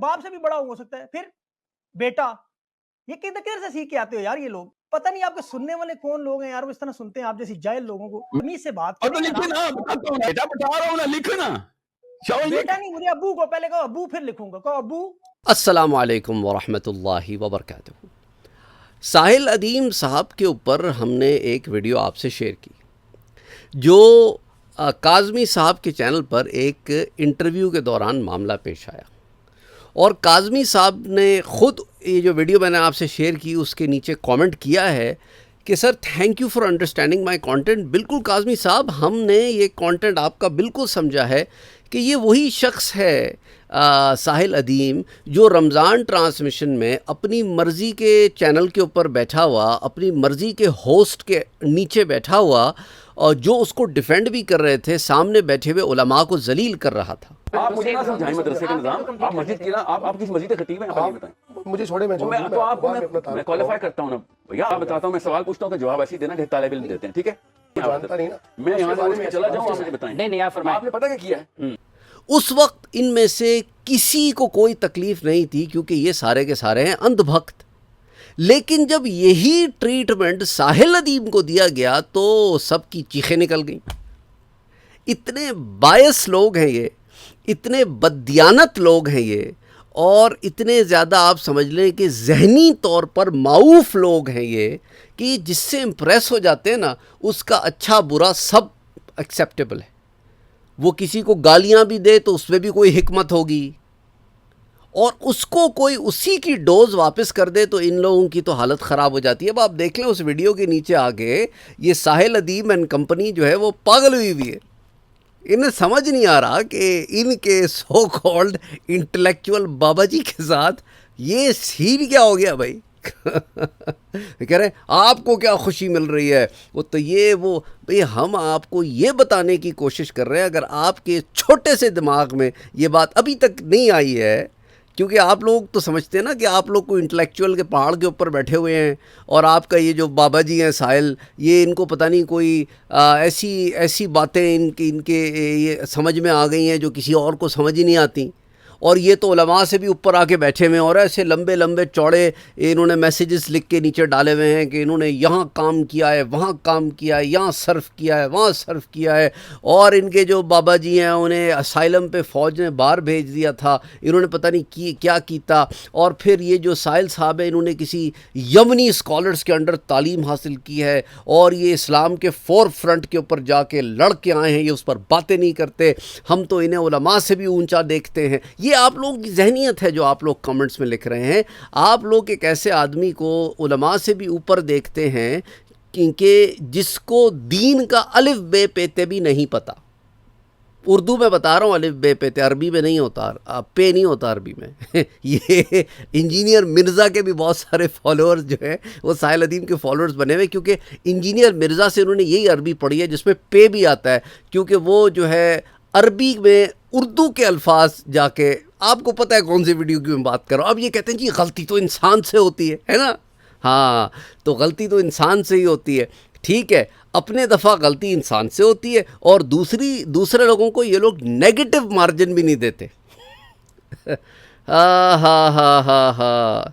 باپ سے بھی بڑا ہو سکتا ہے. پھر بیٹا, یہ کدھر سے سیکھ کے آتے ہو یار یہ لوگ؟ پتہ نہیں آپ کے سننے والے کون لوگ ہیں یار, وہ اس طرح سنتے ہیں آپ جیسی جاہل لوگوں کو. تمیز سے بات کریں. بیٹا بتا رہا ہوں نا, لکھنا. بیٹا نہیں, مجھے ابو کو پہلے کہو ابو, پھر لکھوں گا. کہو ابو. السلام علیکم ورحمۃ اللہ وبرکاتہ. ساحل ادیم صاحب کے اوپر ہم نے ایک ویڈیو آپ سے شیئر کی جو کاظمی صاحب کے چینل پر ایک انٹرویو کے دوران معاملہ پیش آیا, اور کاظمی صاحب نے خود یہ جو ویڈیو میں نے آپ سے شیئر کی اس کے نیچے کامنٹ کیا ہے کہ sir thank you for understanding my content. بالکل کاظمی صاحب, ہم نے یہ کانٹینٹ آپ کا بالکل سمجھا ہے کہ یہ وہی شخص ہے ساحل ادیم جو رمضان ٹرانسمیشن میں اپنی مرضی کے چینل کے اوپر بیٹھا ہوا, اپنی مرضی کے ہوسٹ کے نیچے بیٹھا ہوا, اور جو اس کو ڈیفینڈ بھی کر رہے تھے, سامنے بیٹھے ہوئے علماء کو ذلیل کر رہا تھا. آپ مجھے نہ سمجھائیں مدرسے کا نظام. آپ مسجد کی نا, آپ کس مسجد کے خطیب ہیں, آپ یہ بتائیں. مجھے چھوڑے, میں تو آپ کو میں کوالیفائی کرتا ہوں نا بھیا, آپ بتاتا ہوں, میں سوال پوچھتا ہوں تو جواب ایسے ہی دینا کہ طالب علم دیتے ہیں, ٹھیک ہے؟ جانتا نہیں نا, میں یہاں سے اٹھ کے چلا جاؤں, آپ مجھے بتائیں. نہیں آپ فرمائیں. آپ نے پتہ کیا کیا ہے؟ اس وقت ان میں سے کسی کو کوئی تکلیف نہیں تھی کیونکہ یہ سارے کے سارے ہیں اندھ بھکت. لیکن جب یہی ٹریٹمنٹ ساحل ادیم کو دیا گیا تو سب کی چیخیں نکل گئیں. اتنے بائس لوگ ہیں یہ, اتنے بددیانت لوگ ہیں یہ, اور اتنے زیادہ آپ سمجھ لیں کہ ذہنی طور پر معوف لوگ ہیں یہ, کہ جس سے امپریس ہو جاتے ہیں نا, اس کا اچھا برا سب ایکسیپٹیبل ہے. وہ کسی کو گالیاں بھی دے تو اس میں بھی کوئی حکمت ہوگی, اور اس کو کوئی اسی کی ڈوز واپس کر دے تو ان لوگوں کی تو حالت خراب ہو جاتی ہے. اب آپ دیکھ لیں اس ویڈیو کے نیچے آگے یہ ساحل ادیم اینڈ کمپنی جو ہے وہ پاگل ہوئی ہوئی ہے. انہیں سمجھ نہیں آ رہا کہ ان کے سو کالڈ انٹلیکچوئل بابا جی کے ساتھ یہ سین کیا ہو گیا بھائی. کہہ رہے ہیں آپ کو کیا خوشی مل رہی ہے, وہ تو یہ وہ بھئی ہم آپ کو یہ بتانے کی کوشش کر رہے ہیں, اگر آپ کے چھوٹے سے دماغ میں یہ بات ابھی تک نہیں آئی ہے, کیونکہ آپ لوگ تو سمجھتے ہیں نا کہ آپ لوگ کو انٹلیکچوئل کے پہاڑ کے اوپر بیٹھے ہوئے ہیں, اور آپ کا یہ جو بابا جی ہیں ساحل, یہ ان کو پتہ نہیں کوئی ایسی باتیں ان کے یہ سمجھ میں آ گئی ہیں جو کسی اور کو سمجھ ہی نہیں آتی. اور یہ تو علماء سے بھی اوپر آ کے بیٹھے ہوئے ہیں, اور ایسے لمبے لمبے چوڑے انہوں نے میسیجز لکھ کے نیچے ڈالے ہوئے ہیں کہ انہوں نے یہاں کام کیا ہے, وہاں کام کیا ہے, یہاں صرف کیا ہے, وہاں صرف کیا ہے. اور ان کے جو بابا جی ہیں انہیں اسائلم پہ فوج نے باہر بھیج دیا تھا, انہوں نے پتہ نہیں کیا کیتا. اور پھر یہ جو ساحل صاحب ہیں, انہوں نے کسی یمنی اسکالرس کے انڈر تعلیم حاصل کی ہے, اور یہ اسلام کے فور فرنٹ کے اوپر جا کے لڑ کے آئے ہیں, یہ اس پر باتیں نہیں کرتے, ہم تو انہیں علماء سے بھی اونچا دیکھتے ہیں. یہ آپ لوگوں کی ذہنیت ہے جو آپ لوگ کمنٹس میں لکھ رہے ہیں. آپ لوگ ایک ایسے آدمی کو علماء سے بھی اوپر دیکھتے ہیں کیونکہ جس کو دین کا الف بے پیتے بھی نہیں پتہ. اردو میں بتا رہا ہوں الف بے پیتے, عربی میں نہیں ہوتا, پے نہیں ہوتا عربی میں. یہ انجینئر مرزا کے بھی بہت سارے فالوورز جو ہیں وہ ساحل ادیم کے فالوورز بنے ہوئے, کیونکہ انجینئر مرزا سے انہوں نے یہی عربی پڑھی ہے جس میں پے بھی آتا ہے, کیونکہ وہ جو ہے عربی میں اردو کے الفاظ جا کے, آپ کو پتہ ہے کون سی ویڈیو کی میں بات کر رہا ہوں. اب یہ کہتے ہیں جی غلطی تو انسان سے ہوتی ہے نا. ہاں, تو غلطی تو انسان سے ہی ہوتی ہے, ٹھیک ہے, اپنے دفعہ غلطی انسان سے ہوتی ہے, اور دوسرے لوگوں کو یہ لوگ نیگیٹو مارجن بھی نہیں دیتے. ہاں ہاں ہاں ہاں ہاں,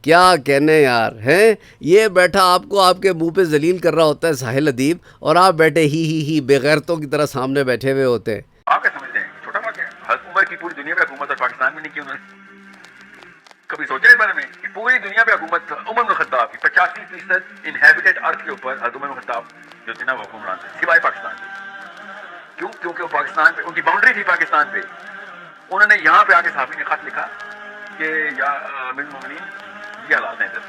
کیا کہنے یار ہیں. یہ بیٹھا آپ کو آپ کے منہ پہ ذلیل کر رہا ہوتا ہے ساحل ادیم, اور آپ بیٹھے ہی بے غیرتوں کی طرح سامنے بیٹھے ہوئے ہوتے ہیں. آپ کیا سمجھتے ہیں چھوٹا بات ہے؟ حکومت کی پوری دنیا پہ حکومت اور پاکستان میں نہیں کی انہوں نے. کبھی سوچا اس بارے میں کہ پوری دنیا پہ حکومت عمر بن خطاب کی 85% انہیبیٹڈ ارتھ کے اوپر حضرت عمر بن خطاب جو تھے نا وہ حکمران تھے سوائے پاکستان کے. کیوں؟ کیونکہ وہ پاکستان پہ ان کی باؤنڈری تھی پاکستان پہ. انہوں نے یہاں پہ آ کے صحافی نے خط لکھا کہ یا امیر المومنین یہ حالات ہیں ادھر.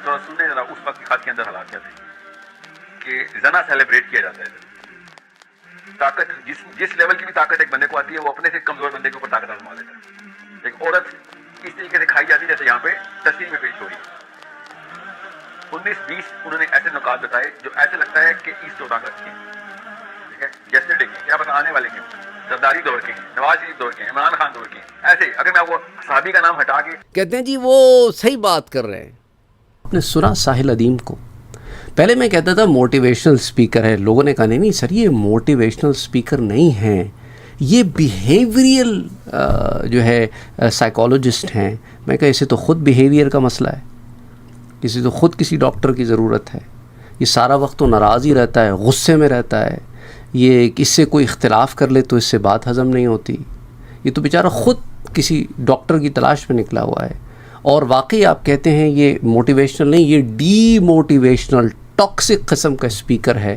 تو رسول نے ذرا اس وقت کے خط کے اندر حالات کیا تھے کہ زنا سیلیبریٹ کیا جاتا ہے ادھر. طاقت جس لیول کی بھی طاقت ایک بندے کو آتی ہے وہ اپنے سے کمزور بندے کے اوپر طاقت آزما لیتا ہے. ایک عورت اس طریقے سے کھائی جاتی ہے جیسے یہاں پہ تصویر میں پیش ہو رہی ہے. 19-20 انہوں نے ایسے نکات بتائے جو ایسے لگتا ہے کہ ایسٹ اور طاقت کی, ٹھیک ہے, یسٹرڈے کے, کیا پتہ آنے والے کے, زرداری دور کے, نواز شریف دور کے, عمران خان دور کے. ایسے اگر میں وہ صحابی کا نام ہٹا کے کہتے ہیں جی وہ صحیح بات کر رہے ہیں. آپ نے سنا ساحل ادیم کو؟ پہلے میں کہتا تھا موٹیویشنل سپیکر ہے, لوگوں نے کہا نہیں سر یہ موٹیویشنل سپیکر نہیں ہیں, یہ بیہیویئرل جو ہے سائیکالوجسٹ ہیں. میں کہا اسے تو خود بیہیویئر کا مسئلہ ہے, اسے تو خود کسی ڈاکٹر کی ضرورت ہے. یہ سارا وقت تو ناراض ہی رہتا ہے, غصے میں رہتا ہے, یہ اس سے کوئی اختلاف کر لے تو اس سے بات ہضم نہیں ہوتی. یہ تو بیچارہ خود کسی ڈاکٹر کی تلاش میں نکلا ہوا ہے. اور واقعی آپ کہتے ہیں یہ موٹیویشنل نہیں, یہ ڈی موٹیویشنل ٹاکسک قسم کا اسپیکر ہے.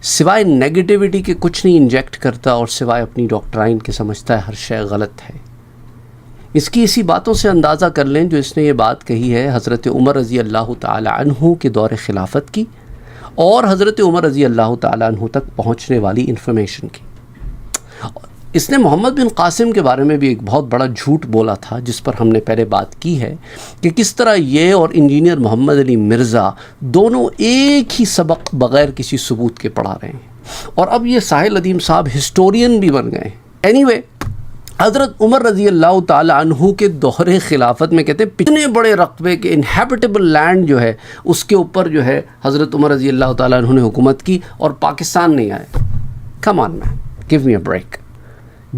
سوائے نیگیٹیوٹی کے کچھ نہیں انجیکٹ کرتا, اور سوائے اپنی ڈاکٹرائن کے سمجھتا ہے ہر شے غلط ہے. اس کی اسی باتوں سے اندازہ کر لیں جو اس نے یہ بات کہی ہے حضرت عمر رضی اللہ تعالی عنہ کے دور خلافت کی, اور حضرت عمر رضی اللہ تعالی عنہ تک پہنچنے والی انفارمیشن کی. اس نے محمد بن قاسم کے بارے میں بھی ایک بہت بڑا جھوٹ بولا تھا, جس پر ہم نے پہلے بات کی ہے کہ کس طرح یہ اور انجینئر محمد علی مرزا دونوں ایک ہی سبق بغیر کسی ثبوت کے پڑھا رہے ہیں, اور اب یہ ساحل ندیم صاحب ہسٹورین بھی بن گئے ہیں. اینی وے, حضرت عمر رضی اللہ تعالی عنہ کے دور خلافت میں کہتے ہیں اتنے بڑے رقبے کے انہیبیٹیبل لینڈ جو ہے اس کے اوپر جو ہے حضرت عمر رضی اللہ تعالی عنہ نے حکومت کی, اور پاکستان نہیں آئے. Come on man, give me a break,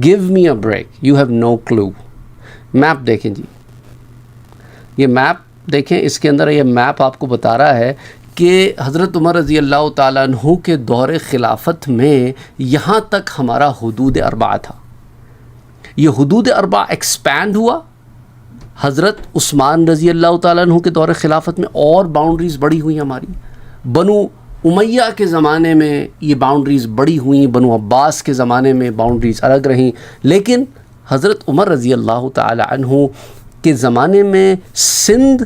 give me a break, you have no clue. Map دیکھیں جی, یہ میپ دیکھیں, اس کے اندر یہ میپ آپ کو بتا رہا ہے کہ حضرت عمر رضی اللہ تعالیٰ عنہ کے دور خلافت میں یہاں تک ہمارا حدود اربعہ تھا. یہ حدود اربعہ ایکسپینڈ ہوا حضرت عثمان رضی اللہ تعالیٰ عنہ کے دور خلافت میں, اور باؤنڈریز بڑی ہوئی ہماری. بنو امیہ کے زمانے میں یہ باؤنڈریز بڑی ہوئیں, بنو عباس کے زمانے میں باؤنڈریز الگ رہیں, لیکن حضرت عمر رضی اللہ تعالی عنہ کے زمانے میں سندھ,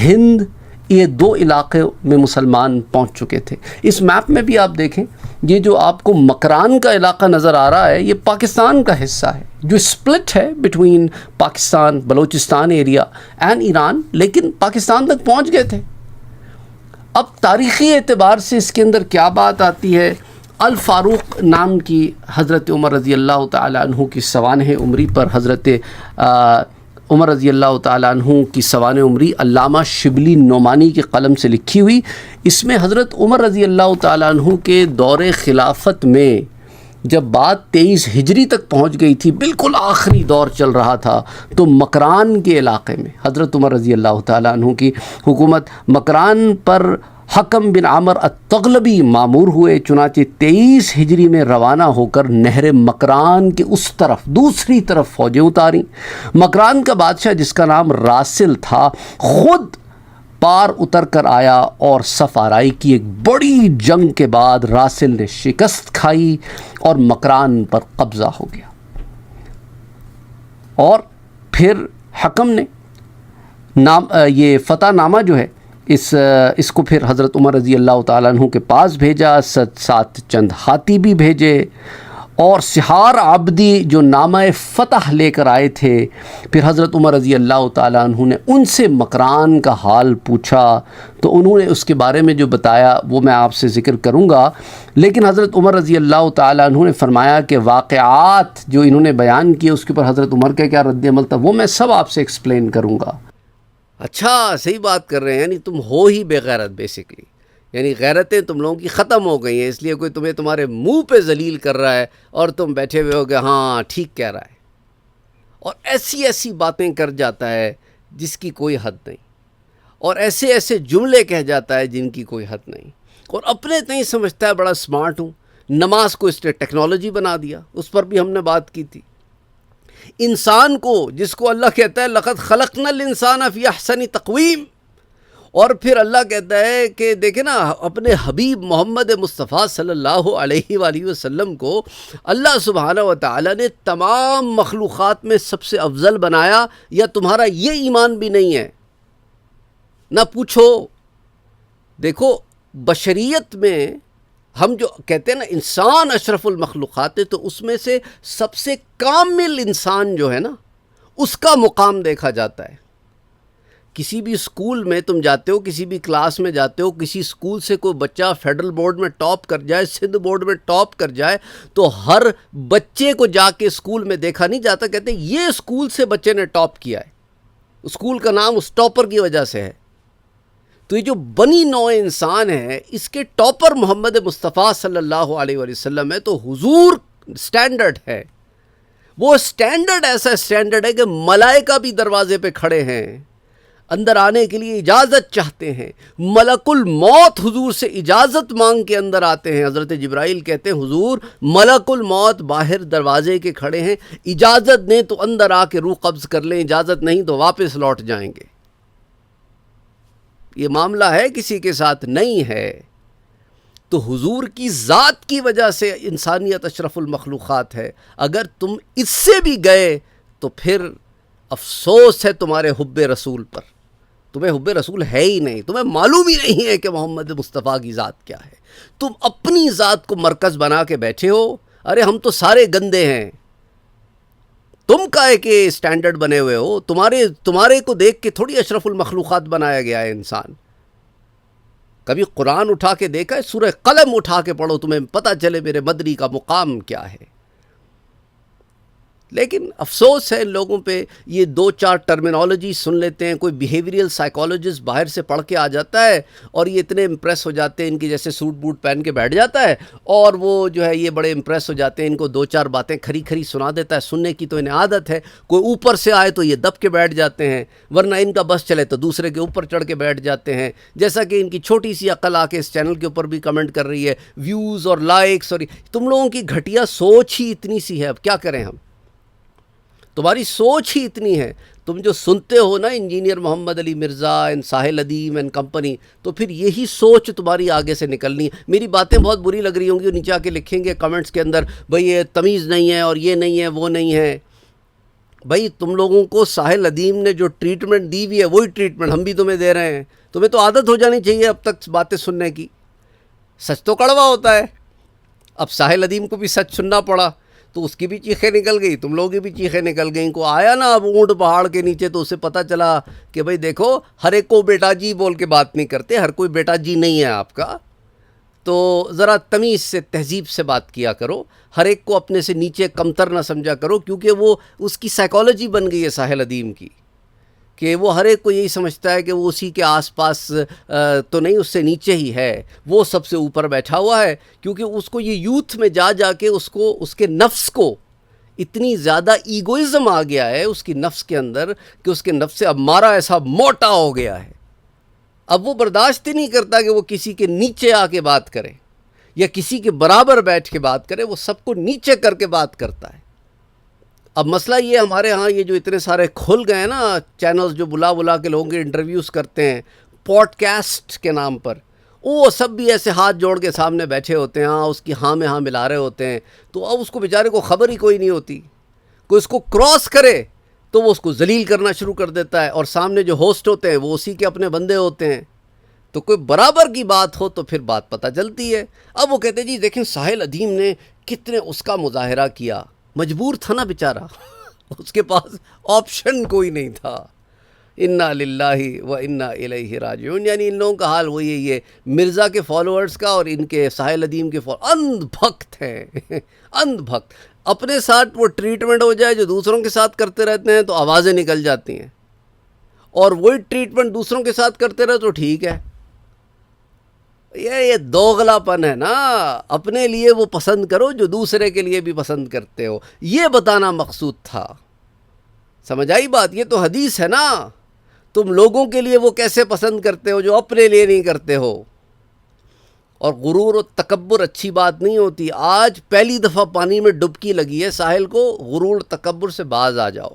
ہند, یہ دو علاقے میں مسلمان پہنچ چکے تھے. اس میپ میں بھی آپ دیکھیں, یہ جو آپ کو مکران کا علاقہ نظر آ رہا ہے یہ پاکستان کا حصہ ہے جو سپلٹ ہے between Pakistan, Balochistan area and Iran, لیکن پاکستان تک پہنچ گئے تھے. اب تاریخی اعتبار سے اس کے اندر کیا بات آتی ہے, الفاروق نام کی حضرت عمر رضی اللہ تعالی عنہ کی سوانح عمری پر حضرت عمر رضی اللہ تعالی عنہ کی سوانح عمری علامہ شبلی نعمانی کے قلم سے لکھی ہوئی. اس میں حضرت عمر رضی اللہ تعالی عنہ کے دور خلافت میں جب بات 23 ہجری تک پہنچ گئی تھی, بالکل آخری دور چل رہا تھا, تو مکران کے علاقے میں حضرت عمر رضی اللہ تعالی عنہ کی حکومت, مکران پر حکم بن عامر التغلبی مامور ہوئے. چنانچہ 23 ہجری میں روانہ ہو کر نہر مکران کے اس طرف, دوسری طرف فوجیں اتاریں. مکران کا بادشاہ جس کا نام راسل تھا خود پار اتر کر آیا, اور صف آرائی کی ایک بڑی جنگ کے بعد راسل نے شکست کھائی اور مکران پر قبضہ ہو گیا. اور پھر حکم نے یہ فتح نامہ جو ہے اس کو پھر حضرت عمر رضی اللہ تعالیٰ عنہ کے پاس بھیجا, ساتھ چند ہاتھی بھی بھیجے, اور سحار عبدی جو نامہ فتح لے کر آئے تھے. پھر حضرت عمر رضی اللہ تعالیٰ عنہ نے ان سے مکران کا حال پوچھا, تو انہوں نے اس کے بارے میں جو بتایا وہ میں آپ سے ذکر کروں گا, لیکن حضرت عمر رضی اللہ تعالیٰ عنہ نے فرمایا کہ واقعات جو انہوں نے بیان کیے اس کے اوپر حضرت عمر کا کیا رد عمل تھا وہ میں سب آپ سے ایکسپلین کروں گا. اچھا, صحیح بات کر رہے ہیں, یعنی تم ہو ہی بے غیرت بیسکلی, یعنی غیرتیں تم لوگوں کی ختم ہو گئی ہیں, اس لیے کوئی تمہیں تمہارے منہ پہ ذلیل کر رہا ہے اور تم بیٹھے ہوئے ہو کہ ہاں ٹھیک کہہ رہا ہے, اور ایسی ایسی باتیں کر جاتا ہے جس کی کوئی حد نہیں, اور ایسے ایسے جملے کہہ جاتا ہے جن کی کوئی حد نہیں, اور اپنے تئیں سمجھتا ہے بڑا سمارٹ ہوں. نماز کو اس نے ٹیکنالوجی بنا دیا, اس پر بھی ہم نے بات کی تھی. انسان کو جس کو اللہ کہتا ہے لقد خلقنا الانسان فی احسن تقویم, اور پھر اللہ کہتا ہے کہ دیکھیں نا اپنے حبیب محمد مصطفیٰ صلی اللہ علیہ وآلہ وسلم کو اللہ سبحانہ و تعالیٰ نے تمام مخلوقات میں سب سے افضل بنایا, یا تمہارا یہ ایمان بھی نہیں ہے؟ نہ پوچھو. دیکھو بشریت میں ہم جو کہتے ہیں نا انسان اشرف المخلوقات ہے, تو اس میں سے سب سے کامل انسان جو ہے نا اس کا مقام دیکھا جاتا ہے. کسی بھی اسکول میں تم جاتے ہو, کسی بھی کلاس میں جاتے ہو, کسی اسکول سے کوئی بچہ فیڈرل بورڈ میں ٹاپ کر جائے, سندھ بورڈ میں ٹاپ کر جائے, تو ہر بچے کو جا کے اسکول میں دیکھا نہیں جاتا, کہتے ہیں یہ اسکول سے بچے نے ٹاپ کیا ہے, اسکول کا نام اس ٹاپر کی وجہ سے ہے. تو یہ جو بنی نوع انسان ہے اس کے ٹاپر محمد مصطفیٰ صلی اللہ علیہ وآلہ وسلم ہے. تو حضور اسٹینڈرڈ ہے. وہ اسٹینڈرڈ ایسا اسٹینڈرڈ ہے کہ ملائکہ بھی دروازے پہ کھڑے ہیں, اندر آنے کے لیے اجازت چاہتے ہیں. ملک الموت حضور سے اجازت مانگ کے اندر آتے ہیں. حضرت جبرائیل کہتے ہیں حضور ملک الموت باہر دروازے کے کھڑے ہیں, اجازت دیں تو اندر آ کے روح قبض کر لیں, اجازت نہیں تو واپس لوٹ جائیں گے. یہ معاملہ ہے, کسی کے ساتھ نہیں ہے. تو حضور کی ذات کی وجہ سے انسانیت اشرف المخلوقات ہے. اگر تم اس سے بھی گئے تو پھر افسوس ہے تمہارے حب رسول پر. تمہیں حب رسول ہے ہی نہیں, تمہیں معلوم ہی نہیں ہے کہ محمد مصطفیٰ کی ذات کیا ہے. تم اپنی ذات کو مرکز بنا کے بیٹھے ہو. ارے ہم تو سارے گندے ہیں, تم کائے کہ اسٹینڈرڈ بنے ہوئے ہو. تمہارے کو دیکھ کے تھوڑی اشرف المخلوقات بنایا گیا ہے انسان. کبھی قرآن اٹھا کے دیکھا ہے؟ سورہ قلم اٹھا کے پڑھو, تمہیں پتہ چلے میرے مدنی کا مقام کیا ہے. لیکن افسوس ہے ان لوگوں پہ, یہ 2-4 ٹرمینالوجی سن لیتے ہیں. کوئی بیہیویئرل سائیکالوجسٹ باہر سے پڑھ کے آ جاتا ہے اور یہ اتنے امپریس ہو جاتے ہیں, ان کی جیسے سوٹ بوٹ پہن کے بیٹھ جاتا ہے, اور وہ جو ہے یہ بڑے امپریس ہو جاتے ہیں. ان کو 2-4 باتیں کھری سنا دیتا ہے, سننے کی تو انہیں عادت ہے. کوئی اوپر سے آئے تو یہ دب کے بیٹھ جاتے ہیں, ورنہ ان کا بس چلے تو دوسرے کے اوپر چڑھ کے بیٹھ جاتے ہیں. جیسا کہ ان کی چھوٹی سی عقل آ کے اس چینل کے اوپر بھی کمنٹ کر رہی ہے, ویوز اور لائکس, اور تم لوگوں کی گھٹیا سوچ ہی اتنی سی ہے. اب کیا کریں ہم, تمہاری سوچ ہی اتنی ہے. تم جو سنتے ہو نا engineer Muhammad Ali Mirza and Sahil Adeem and company, تو پھر یہی سوچ تمہاری آگے سے نکلنی ہے. میری باتیں بہت بری لگ رہی ہوں گی, نیچے آ کے لکھیں گے کمنٹس کے اندر بھئی یہ تمیز نہیں ہے اور یہ نہیں ہے وہ نہیں ہے. بھئی تم لوگوں کو ساحل ادیم نے جو ٹریٹمنٹ دی ہوئی ہے وہی ٹریٹمنٹ ہم بھی تمہیں دے رہے ہیں. تمہیں تو عادت ہو جانی چاہیے اب تک باتیں سننے کی. سچ تو کڑوا ہوتا ہے. اب ساحل ادیم کو بھی سچ سننا پڑا تو اس کی بھی چیخیں نکل گئی, تم لوگوں کی بھی چیخیں نکل گئیں. کو آیا نا اب اونٹ پہاڑ کے نیچے تو اسے پتہ چلا کہ بھئی دیکھو ہر ایک کو بیٹا جی بول کے بات نہیں کرتے, ہر کوئی بیٹا جی نہیں ہے آپ کا. تو ذرا تمیز سے تہذیب سے بات کیا کرو, ہر ایک کو اپنے سے نیچے کمتر نہ سمجھا کرو, کیونکہ وہ اس کی سائیکالوجی بن گئی ہے ساحل ادیم کی, کہ وہ ہر ایک کو یہی سمجھتا ہے کہ وہ اسی کے آس پاس تو نہیں, اس سے نیچے ہی ہے, وہ سب سے اوپر بیٹھا ہوا ہے. کیونکہ اس کو یہ یوتھ میں جا کے اس کے نفس کو اتنی زیادہ ایگوئزم آ گیا ہے اس کی نفس کے اندر, کہ اس کے نفس امارہ ایسا موٹا ہو گیا ہے. اب وہ برداشت ہی نہیں کرتا کہ وہ کسی کے نیچے آ کے بات کرے یا کسی کے برابر بیٹھ کے بات کرے, وہ سب کو نیچے کر کے بات کرتا ہے. اب مسئلہ یہ ہمارے ہاں یہ جو اتنے سارے کھل گئے ہیں نا چینلز جو بلا کے لوگوں کے انٹرویوز کرتے ہیں پوڈ کاسٹ کے نام پر, وہ سب بھی ایسے ہاتھ جوڑ کے سامنے بیٹھے ہوتے ہیں, ہاں اس کی ہاں میں ہاں ملا رہے ہوتے ہیں. تو اب اس کو بیچارے کو خبر ہی کوئی نہیں ہوتی. کوئی اس کو کراس کرے تو وہ اس کو ذلیل کرنا شروع کر دیتا ہے, اور سامنے جو ہوسٹ ہوتے ہیں وہ اسی کے اپنے بندے ہوتے ہیں. تو کوئی برابر کی بات ہو تو پھر بات پتہ چلتی ہے. اب وہ کہتے ہیں جی دیکھیں ساحل ادیم نے کتنے اس کا مظاہرہ کیا, مجبور تھا نا بیچارہ, اس کے پاس آپشن کوئی نہیں تھا. انا للہ و انا الیہ راجعون. یعنی ان لوگوں کا حال وہی ہے, یہ مرزا کے فالوورز کا اور ان کے ساحل ادیم کے اندھ بھکت ہیں. اندھ بھکت. اپنے ساتھ وہ ٹریٹمنٹ ہو جائے جو دوسروں کے ساتھ کرتے رہتے ہیں تو آوازیں نکل جاتی ہیں, اور وہی ٹریٹمنٹ دوسروں کے ساتھ کرتے رہے تو ٹھیک ہے. یہ دوغلا پن ہے نا. اپنے لیے وہ پسند کرو جو دوسرے کے لیے بھی پسند کرتے ہو, یہ بتانا مقصود تھا. سمجھ آئی بات؟ یہ تو حدیث ہے نا. تم لوگوں کے لیے وہ کیسے پسند کرتے ہو جو اپنے لیے نہیں کرتے ہو. اور غرور و تکبر اچھی بات نہیں ہوتی. آج پہلی دفعہ پانی میں ڈبکی لگی ہے ساحل کو, غرور تکبر سے باز آ جاؤ.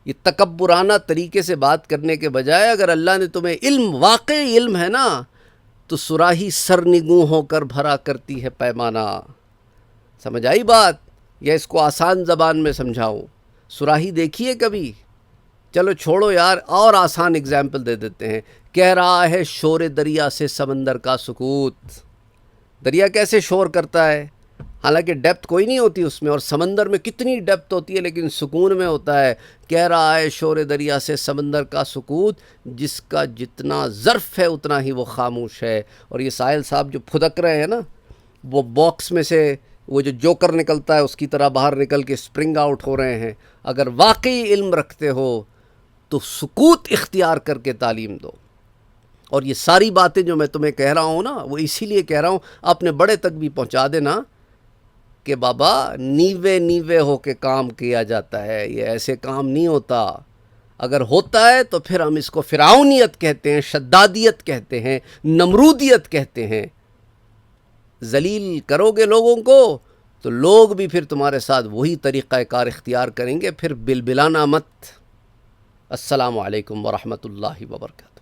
یہ تکبرانہ طریقے سے بات کرنے کے بجائے اگر اللہ نے تمہیں علم, واقعی علم ہے نا, تو صراحی سرنگوں ہو کر بھرا کرتی ہے پیمانہ. سمجھ آئی بات؟ یا اس کو آسان زبان میں سمجھاؤں؟ صراحی دیکھیے کبھی؟ چلو چھوڑو یار, اور آسان اگزامپل دے دیتے ہیں. کہہ رہا ہے شور دریا سے سمندر کا سکوت. دریا کیسے شور کرتا ہے؟ حالانکہ ڈیپتھ کوئی نہیں ہوتی اس میں, اور سمندر میں کتنی ڈیپتھ ہوتی ہے, لیکن سکون میں ہوتا ہے. کہہ رہا ہے شور دریا سے سمندر کا سکوت, جس کا جتنا ظرف ہے اتنا ہی وہ خاموش ہے. اور یہ ساحل صاحب جو پھدک رہے ہیں نا, وہ باکس میں سے وہ جو جوکر نکلتا ہے اس کی طرح باہر نکل کے سپرنگ آؤٹ ہو رہے ہیں. اگر واقعی علم رکھتے ہو تو سکوت اختیار کر کے تعلیم دو. اور یہ ساری باتیں جو میں تمہیں کہہ رہا ہوں نا, وہ اسی لیے کہہ رہا ہوں اپنے بڑے تک بھی پہنچا دینا کہ بابا نیوے نیوے ہو کے کام کیا جاتا ہے، یہ ایسے کام نہیں ہوتا. اگر ہوتا ہے تو پھر ہم اس کو فرعونیت کہتے ہیں، شدادیت کہتے ہیں، نمرودیت کہتے ہیں. ذلیل کرو گے لوگوں کو تو لوگ بھی پھر تمہارے ساتھ وہی طریقہ کار اختیار کریں گے. پھر بلبلانا مت. السلام علیکم ورحمۃ اللہ وبرکاتہ.